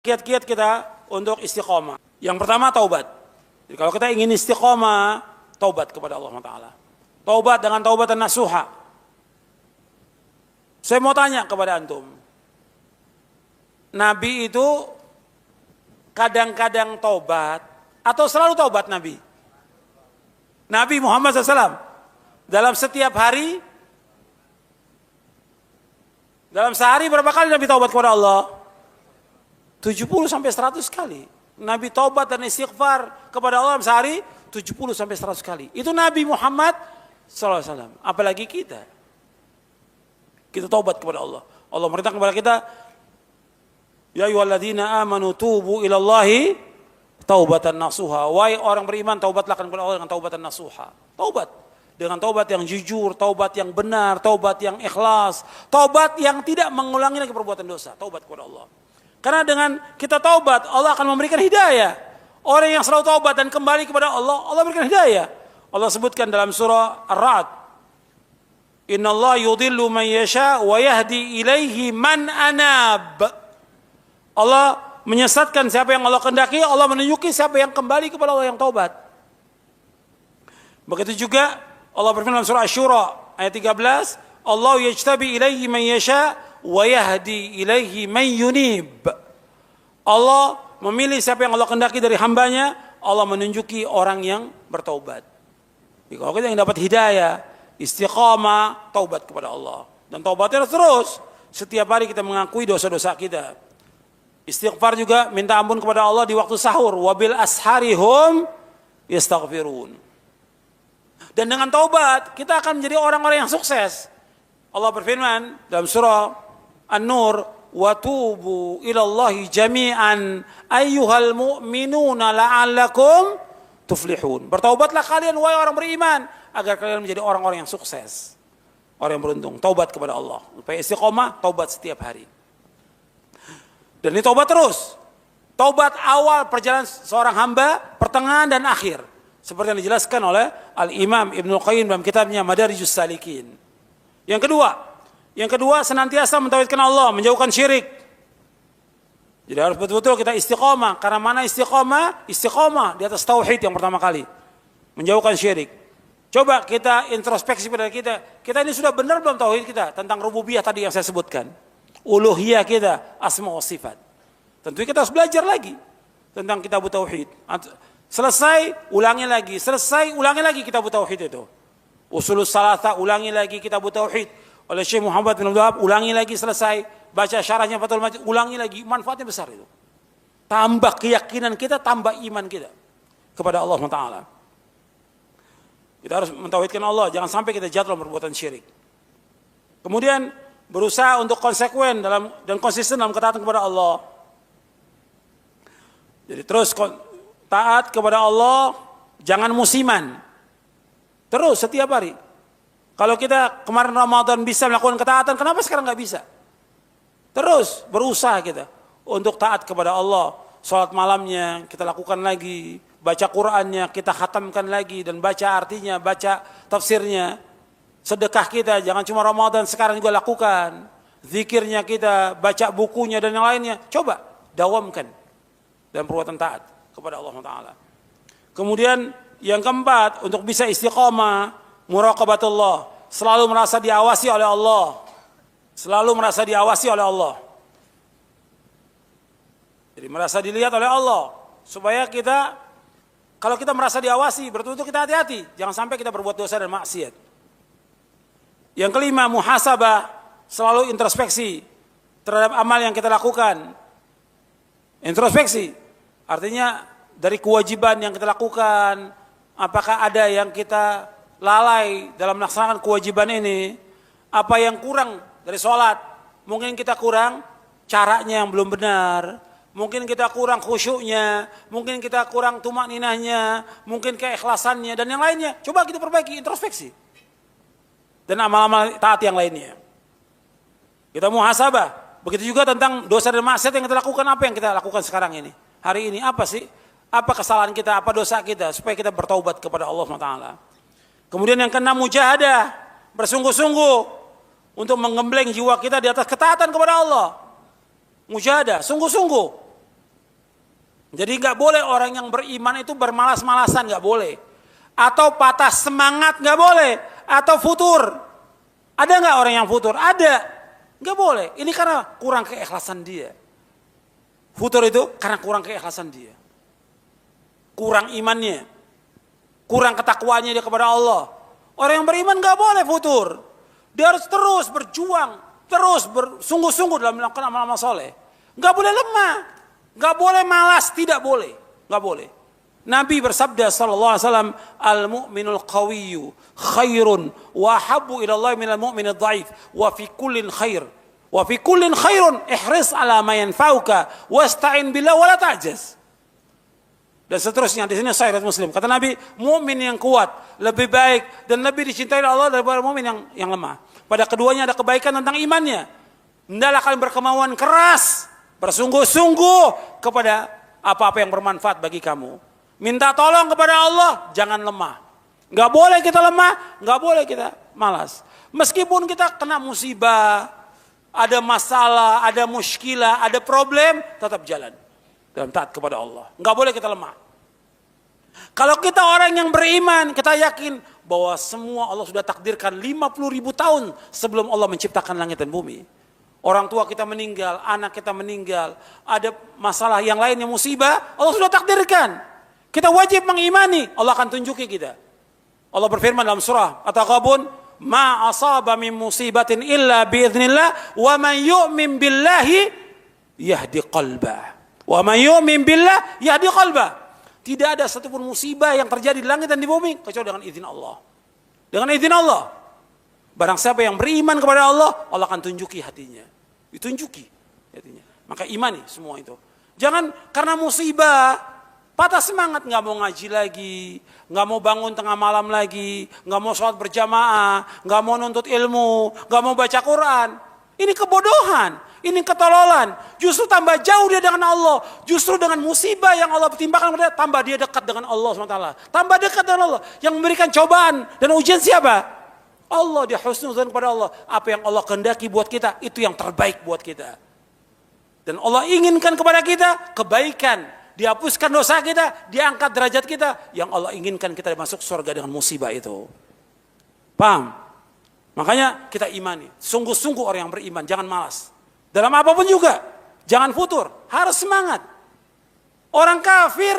kiat-kiat kita untuk istiqomah. Yang pertama taubat. Jadi kalau kita ingin istiqomah, taubat kepada Allah Taala. Taubat dengan taubatan nasuha. Saya mau tanya kepada antum. Nabi itu kadang-kadang taubat atau selalu taubat Nabi? Nabi Muhammad SAW dalam setiap hari, dalam sehari berapa kali Nabi taubat kepada Allah? 70 sampai 100 kali. Nabi taubat dan istighfar kepada Allah dalam sehari 70 sampai 100 kali. Itu Nabi Muhammad SAW. Apalagi kita. Kita taubat kepada Allah. Allah merintahkan kepada kita, ya ayyuhalladzina amanu tubu ilallahi taubatan nasuha. Wahai orang beriman, taubatlah kepada Allah dengan taubatan nasuha. Taubat dengan taubat yang jujur, taubat yang benar, taubat yang ikhlas, taubat yang tidak mengulangi lagi perbuatan dosa. Taubat kepada Allah. Karena dengan kita taubat, Allah akan memberikan hidayah. Orang yang selalu taubat dan kembali kepada Allah, Allah berikan hidayah. Allah sebutkan dalam surah Ar-Ra'd, Innallaha yudhillu man yasha wa yahdi ilaihi man anab. Allah menyesatkan siapa yang Allah kehendaki, Allah menunjuki siapa yang kembali kepada Allah yang taubat. Begitu juga Allah berfirman dalam surah Asy-Syura ayat 13, Allah yajtabi ilaihi man yasha wa yahdi ilaihi man yunib. Allah memilih siapa yang Allah kehendaki dari hambanya, Allah menunjuki orang yang bertaubat. Jadi kalau kita yang dapat hidayah, istiqamah, taubat kepada Allah. Dan taubatnya terus. Setiap hari kita mengakui dosa-dosa kita. Istighfar juga, minta ampun kepada Allah di waktu sahur. Wabil asharihum yastaghfirun. Dan dengan taubat, kita akan menjadi orang-orang yang sukses. Allah berfirman dalam surah An-Nur, Watubu ilallahi jami'an ayyuhal mu'minuna la'allakum tuflihun. Bertaubatlah kalian wahai orang beriman agar kalian menjadi orang-orang yang sukses. Orang yang beruntung. Taubat kepada Allah. Supaya istiqomah, taubat setiap hari. Dan ini taubat terus. Taubat awal perjalanan seorang hamba, pertengahan dan akhir. Seperti yang dijelaskan oleh Al-Imam Ibnul Qayyim dalam kitabnya Madarijus Salikin. Yang kedua senantiasa mentauhidkan Allah, menjauhkan syirik. Jadi harus betul-betul kita istiqomah. Karena mana istiqomah? Istiqomah di atas tauhid yang pertama kali. Menjauhkan syirik. Coba kita introspeksi pada kita. Kita ini sudah benar belum tauhid kita tentang rububiyah tadi yang saya sebutkan. Uluhiyah kita, asma wa sifat. Tentunya kita harus belajar lagi tentang kitab tauhid. Selesai, ulangi lagi. Selesai, ulangi lagi kitab tauhid itu. Usulus salasa, ulangi lagi kitab tauhid. Oleh Syekh Muhammad bin Abdul Wahab, ulangi lagi selesai. Baca syarahnya Fathul Majid, ulangi lagi. Manfaatnya besar itu. Tambah keyakinan kita, tambah iman kita kepada Allah Ta'ala. Kita harus mentauhidkan Allah, jangan sampai kita jatuh dalam perbuatan syirik. Kemudian berusaha untuk konsekuen dan konsisten dalam ketaatan kepada Allah. Jadi terus taat kepada Allah, jangan musiman. Terus setiap hari. Kalau kita kemarin Ramadan bisa melakukan ketaatan, kenapa sekarang nggak bisa? Terus berusaha kita untuk taat kepada Allah. Salat malamnya kita lakukan lagi, baca Qur'annya kita khatamkan lagi dan baca artinya, baca tafsirnya. Sedekah kita jangan cuma Ramadan, sekarang juga lakukan. Zikirnya kita, baca bukunya dan yang lainnya. Coba dawamkan dalam perbuatan taat kepada Allah Ta'ala. Kemudian yang keempat, untuk bisa istiqamah, muraqabatullah. Selalu merasa diawasi oleh Allah. Selalu merasa diawasi oleh Allah. Jadi merasa dilihat oleh Allah. Supaya kita, kalau kita merasa diawasi, betul-betul kita hati-hati. Jangan sampai kita berbuat dosa dan maksiat. Yang kelima, muhasabah. Selalu introspeksi terhadap amal yang kita lakukan. Introspeksi. Artinya dari kewajiban yang kita lakukan, apakah ada yang kita lalai dalam melaksanakan kewajiban ini? Apa yang kurang dari sholat? Mungkin kita kurang caranya yang belum benar. Mungkin kita kurang khusyuknya. Mungkin kita kurang tumakninahnya. Mungkin keikhlasannya dan yang lainnya. Coba kita perbaiki, introspeksi. Dan amal-amal taat yang lainnya. Kita muhasabah. Begitu juga tentang dosa dan maksiat yang kita lakukan. Apa yang kita lakukan sekarang ini? Hari ini apa sih? Apa kesalahan kita? Apa dosa kita? Supaya kita bertaubat kepada Allah SWT. Kemudian yang keenam, mujahadah, bersungguh-sungguh untuk menggembleng jiwa kita di atas ketaatan kepada Allah. Mujahadah, sungguh-sungguh Jadi nggak boleh orang yang beriman itu bermalas-malasan, nggak boleh. Atau patah semangat, nggak boleh. Atau futur. Ada nggak orang yang futur? Ada. Nggak boleh. Ini karena kurang keikhlasan dia. Futur itu karena kurang keikhlasan dia. Kurang imannya. Kurang ketakwaannya dia kepada Allah. Orang yang beriman nggak boleh futur. Dia harus terus berjuang. Terus bersungguh-sungguh dalam melakukan amal-amal soleh. Nggak boleh lemah. Nggak boleh malas. Tidak boleh. Nggak boleh. Nabi bersabda sallallahu alaihi wasallam, al-mu'minul qawiyyu khairun wa habbu ila Allah minal mu'minid dhaif wa fi kullin khair. Wa fi kullin khairun ihris ala ma yanfa'uka wasta'in billah wa la ta'jaz. Dan seterusnya di sini sahih Muslim. Kata Nabi, mukmin yang kuat lebih baik dan lebih dicintai oleh Allah daripada mukmin yang lemah. Pada keduanya ada kebaikan tentang imannya. Hendaklah kalian berkemauan keras, bersungguh-sungguh kepada apa-apa yang bermanfaat bagi kamu. Minta tolong kepada Allah, jangan lemah. Nggak boleh kita lemah, nggak boleh kita malas. Meskipun kita kena musibah, ada masalah, ada muskilah, ada problem, tetap jalan dalam taat kepada Allah. Nggak boleh kita lemah. Kalau kita orang yang beriman, kita yakin bahwa semua Allah sudah takdirkan 50.000 tahun sebelum Allah menciptakan langit dan bumi. Orang tua kita meninggal, anak kita meninggal, ada masalah yang lain yang musibah, Allah sudah takdirkan. Kita wajib mengimani, Allah akan tunjuki kita. Allah berfirman dalam surah At-Taghabun, ma asaba min musibatin illa biiznillah wa man yu'min billahi yahdi qalbah. Wa man yu'min billah yahdi qalbah. Tidak ada satupun musibah yang terjadi di langit dan di bumi kecuali dengan izin Allah. Dengan izin Allah. Barang siapa yang beriman kepada Allah, Allah akan tunjuki hatinya. Ditunjuki hatinya. Maka imani semua itu. Jangan karena musibah patah semangat, nggak mau ngaji lagi, nggak mau bangun tengah malam lagi, nggak mau sholat berjamaah, nggak mau nuntut ilmu, nggak mau baca Quran. Ini kebodohan, ini ketololan. Justru tambah jauh dia dengan Allah. Justru dengan musibah yang Allah timpakan kepada dia, tambah dia dekat dengan Allah SWT. Tambah dekat dengan Allah. Yang memberikan cobaan dan ujian siapa? Allah. Dia husnuzan kepada Allah. Apa yang Allah kehendaki buat kita, itu yang terbaik buat kita. Dan Allah inginkan kepada kita kebaikan. Dihapuskan dosa kita, diangkat derajat kita. Yang Allah inginkan kita masuk surga dengan musibah itu. Paham? Makanya kita imani. Sungguh-sungguh orang yang beriman, jangan malas. Dalam apapun juga, jangan futur. Harus semangat. Orang kafir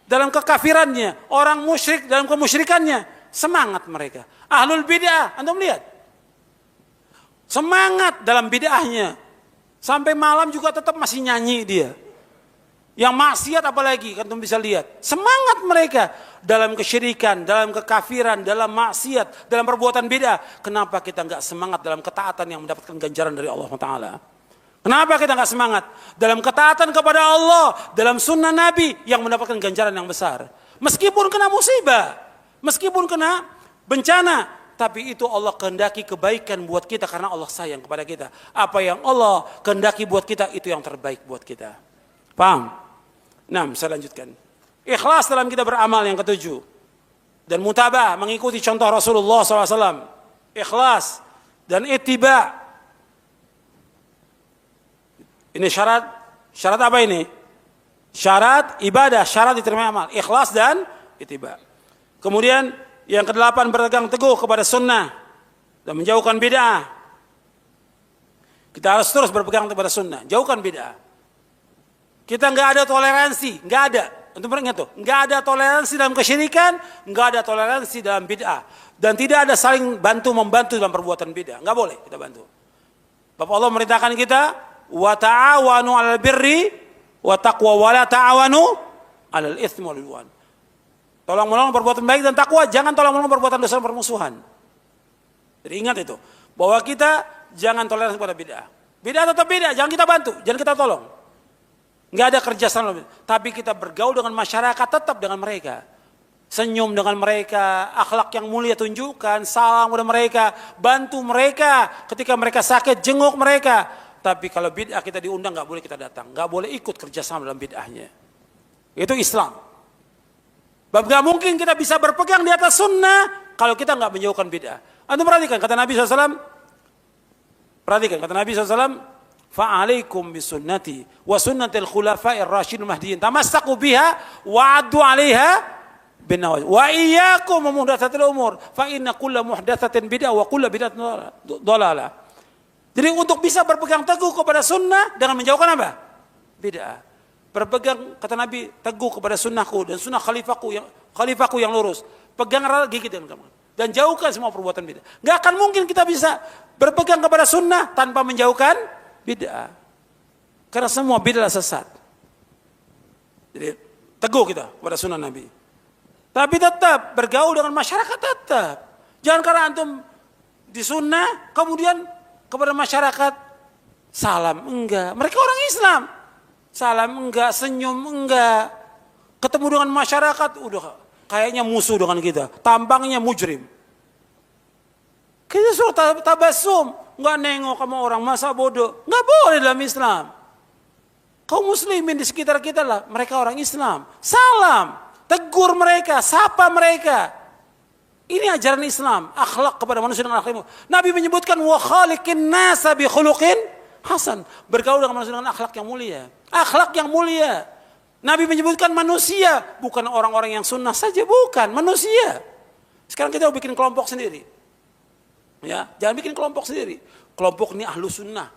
dalam kekafirannya, orang musyrik dalam kemusyrikannya, semangat mereka. Ahlul bid'ah, antum lihat. Semangat dalam bid'ahnya. Sampai malam juga tetap masih nyanyi dia. Yang maksiat apalagi, kan bisa lihat. Semangat mereka dalam kesyirikan, dalam kekafiran, dalam maksiat, dalam perbuatan bid'ah. Kenapa kita nggak semangat dalam ketaatan yang mendapatkan ganjaran dari Allah Taala? Kenapa kita nggak semangat dalam ketaatan kepada Allah, dalam sunnah Nabi yang mendapatkan ganjaran yang besar? Meskipun kena musibah, meskipun kena bencana, tapi itu Allah kehendaki kebaikan buat kita karena Allah sayang kepada kita. Apa yang Allah kehendaki buat kita, itu yang terbaik buat kita. Paham? Nah, saya lanjutkan. Ikhlas dalam kita beramal yang ketujuh. Dan mutabah, mengikuti contoh Rasulullah SAW. Ikhlas dan ittiba. Ini syarat apa ini? Syarat ibadah, syarat diterima amal. Ikhlas dan ittiba. Kemudian yang kedelapan, berpegang teguh kepada sunnah dan menjauhkan bid'ah. Kita harus terus berpegang kepada sunnah, jauhkan bid'ah. Kita nggak ada toleransi, nggak ada. Untuk ingat tuh, nggak ada toleransi dalam kesyirikan, nggak ada toleransi dalam bid'ah, dan tidak ada saling bantu membantu dalam perbuatan bid'ah. Nggak boleh kita bantu. Bapak Allah merintahkan kita, wa ta'awanu 'alal birri wa taqwa wa la ta'awanu 'alal itsmi wal 'udwan. Tolong menolong perbuatan baik dan takwa, jangan tolong menolong perbuatan dosa dan permusuhan. Jadi ingat itu, bahwa kita jangan toleransi pada bid'ah. Bid'ah tetap bid'ah, jangan kita bantu, jangan kita tolong. Nggak ada kerjasama, tapi kita bergaul dengan masyarakat tetap dengan mereka. Senyum dengan mereka, akhlak yang mulia tunjukkan, salam kepada mereka, bantu mereka ketika mereka sakit, jenguk mereka. Tapi kalau bid'ah kita diundang, nggak boleh kita datang, nggak boleh ikut kerjasama dalam bid'ahnya. Itu Islam. Bab nggak mungkin kita bisa berpegang di atas sunnah kalau kita nggak menjauhkan bid'ah. Antum perhatikan kata Nabi SAW. Perhatikan kata Nabi SAW. Fa'alaikum bisunnati wa sunnatil khulafa'ir rasyidin mahdiyyin tamassaku biha wa 'addu 'alaiha bin nawajid. Wa iyyakum muhdatsatil umur fa inna kulla muhdatsatin bid'ah wa kulla bid'atin dhalalah. Jadi untuk bisa berpegang teguh kepada sunnah dengan menjauhkan apa? Bid'ah. Berpegang, kata Nabi, teguh kepada sunnahku dan sunnah khalifahku yang lurus. Pegang erat, gigit dengan kamu. Dan jauhkan semua perbuatan bid'ah. Gak akan mungkin kita bisa berpegang kepada sunnah tanpa menjauhkan bid'ah. Karena semua bid'ah sesat. Jadi teguh kita kepada sunnah Nabi. Tapi tetap bergaul dengan masyarakat tetap. Jangan karena antum di sunnah kemudian kepada masyarakat salam enggak. Mereka orang Islam. Salam enggak, senyum enggak. Ketemu dengan masyarakat udah kayaknya musuh dengan kita. Tampangnya mujrim. Kita suruh tabasum, enggak nengok sama orang, masa bodoh. Enggak boleh dalam Islam. Kaum muslimin di sekitar kita lah, mereka orang Islam. Salam, tegur mereka, sapa mereka. Ini ajaran Islam, akhlak kepada manusia dengan akhlak. Nabi menyebutkan wa khaliqin nasa bi khuluqin hasan. Bergaul dengan manusia dengan akhlak yang mulia. Akhlak yang mulia. Nabi menyebutkan manusia, bukan orang-orang yang sunnah saja, bukan, manusia. Sekarang kita bikin kelompok sendiri. Ya, jangan bikin kelompok sendiri. Kelompok ini ahlu sunnah,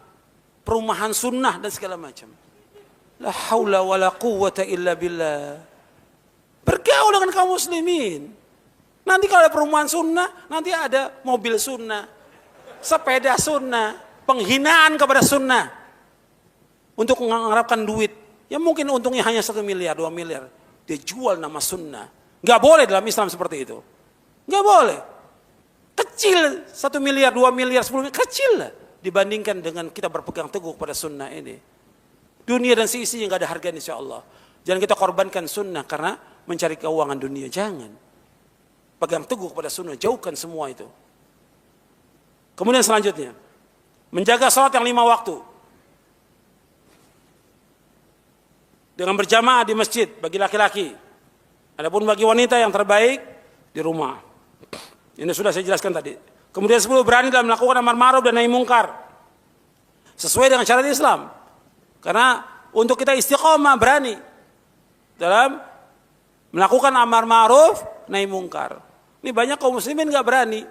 perumahan sunnah dan segala macam. La haula wa la quwwata illa billah. Bergaul dengan kaum muslimin. Nanti kalau ada perumahan sunnah, nanti ada mobil sunnah, sepeda sunnah, penghinaan kepada sunnah. Untuk mengharapkan duit, yang mungkin untungnya hanya 1 miliar, 2 miliar. Dia jual nama sunnah. Gak boleh dalam Islam seperti itu. Gak boleh. Kecil 1 miliar, 2 miliar, 10 miliar, kecil lah. Dibandingkan dengan kita berpegang teguh pada sunnah ini. Dunia dan seisinya gak ada harganya insya Allah. Jangan kita korbankan sunnah karena mencari keuangan dunia. Jangan. Pegang teguh pada sunnah, jauhkan semua itu. Kemudian selanjutnya, menjaga sholat yang 5 waktu. Dengan berjamaah di masjid bagi laki-laki. Adapun bagi wanita yang terbaik di rumah. Ini sudah saya jelaskan tadi. Kemudian 10 berani dalam melakukan amar ma'ruf dan nahi mungkar. Sesuai dengan syariat Islam. Karena untuk kita istiqomah berani dalam melakukan amar ma'ruf nahi mungkar. Ini banyak kaum muslimin enggak berani.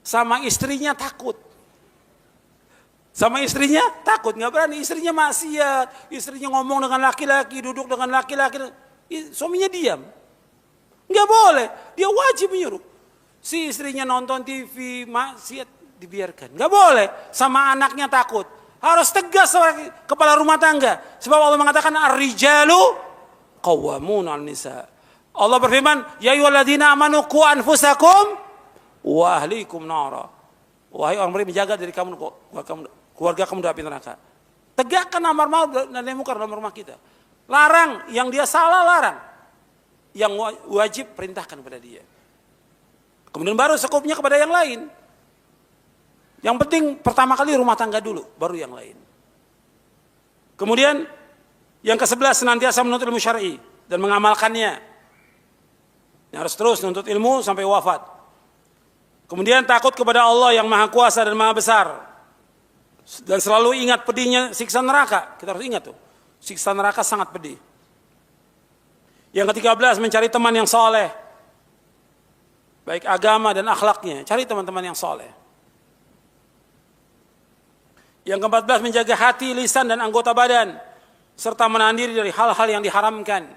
Sama istrinya takut. Sama istrinya takut, nggak berani. Istrinya maksiat, istrinya ngomong dengan laki-laki, duduk dengan laki-laki, suaminya diam. Nggak boleh, dia wajib menyuruh. Si istrinya nonton TV, maksiat, dibiarkan. Nggak boleh, sama anaknya takut. Harus tegas sebagai kepala rumah tangga. Sebab Allah mengatakan, ar-rijalu qawwamun 'alan nisa. Allah berfirman, ya ayyuhalladzina amanu qu anfusakum wa ahlikum nara. Wahai orang beriman, menjaga diri kamu, keluarga kamu dari api neraka. Tegakkan amar ma'ruf dan nahi mungkar dalam rumah kita. Larang, yang dia salah larang. Yang wajib perintahkan kepada dia. Kemudian baru sekupnya kepada yang lain. Yang penting pertama kali rumah tangga dulu, baru yang lain. Kemudian yang ke-11 senantiasa menuntut ilmu syar'i dan mengamalkannya. Yang harus terus menuntut ilmu sampai wafat. Kemudian takut kepada Allah yang maha kuasa dan maha besar. Dan selalu ingat pedihnya siksa neraka. Kita harus ingat tuh. Siksa neraka sangat pedih. Yang ke-13 mencari teman yang soleh. Baik agama dan akhlaknya. Cari teman-teman yang soleh. Yang ke-14 menjaga hati, lisan dan anggota badan. Serta menahan diri dari hal-hal yang diharamkan.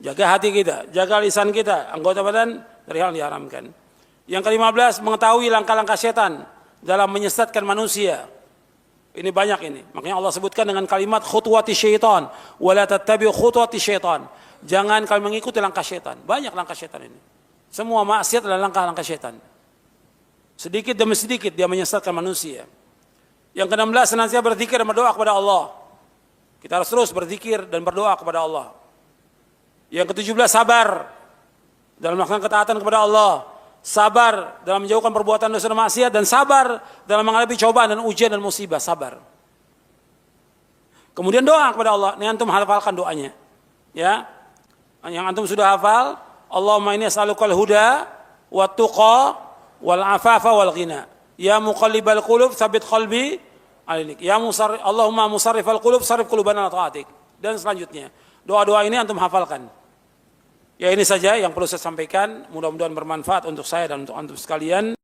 Jaga hati kita, jaga lisan kita, anggota badan dari hal yang diharamkan. Yang ke-15 mengetahui langkah-langkah setan dalam menyesatkan manusia. Ini banyak ini. Makanya Allah sebutkan dengan kalimat khutuwati syaitan. Wala tattabi'u khutuwati syaitan. Jangan kalian mengikuti langkah syaitan. Banyak langkah syaitan ini. Semua maksiat adalah langkah-langkah syaitan. Sedikit demi sedikit dia menyesatkan manusia. Yang ke-16 senantiasa berzikir dan berdoa kepada Allah. Kita harus terus berzikir dan berdoa kepada Allah. Yang ke-17 sabar dalam melaksanakan ketaatan kepada Allah. Sabar dalam menjauhkan perbuatan dosa dan maksiat, dan sabar dalam menghadapi cobaan dan ujian dan musibah. Sabar. Kemudian doa kepada Allah. Ini antum hafalkan doanya. Ya. Yang antum sudah hafal, Allahumma inni as'alukal huda wat tuqa wal afafa wal ghina. Ya muqallibal qulub tsabbit qalbi Ya Allahumma musarrifal qulub sarif qulubana ala taatik. Dan selanjutnya, doa-doa ini antum hafalkan. Ya ini saja yang perlu saya sampaikan, mudah-mudahan bermanfaat untuk saya dan untuk antum sekalian.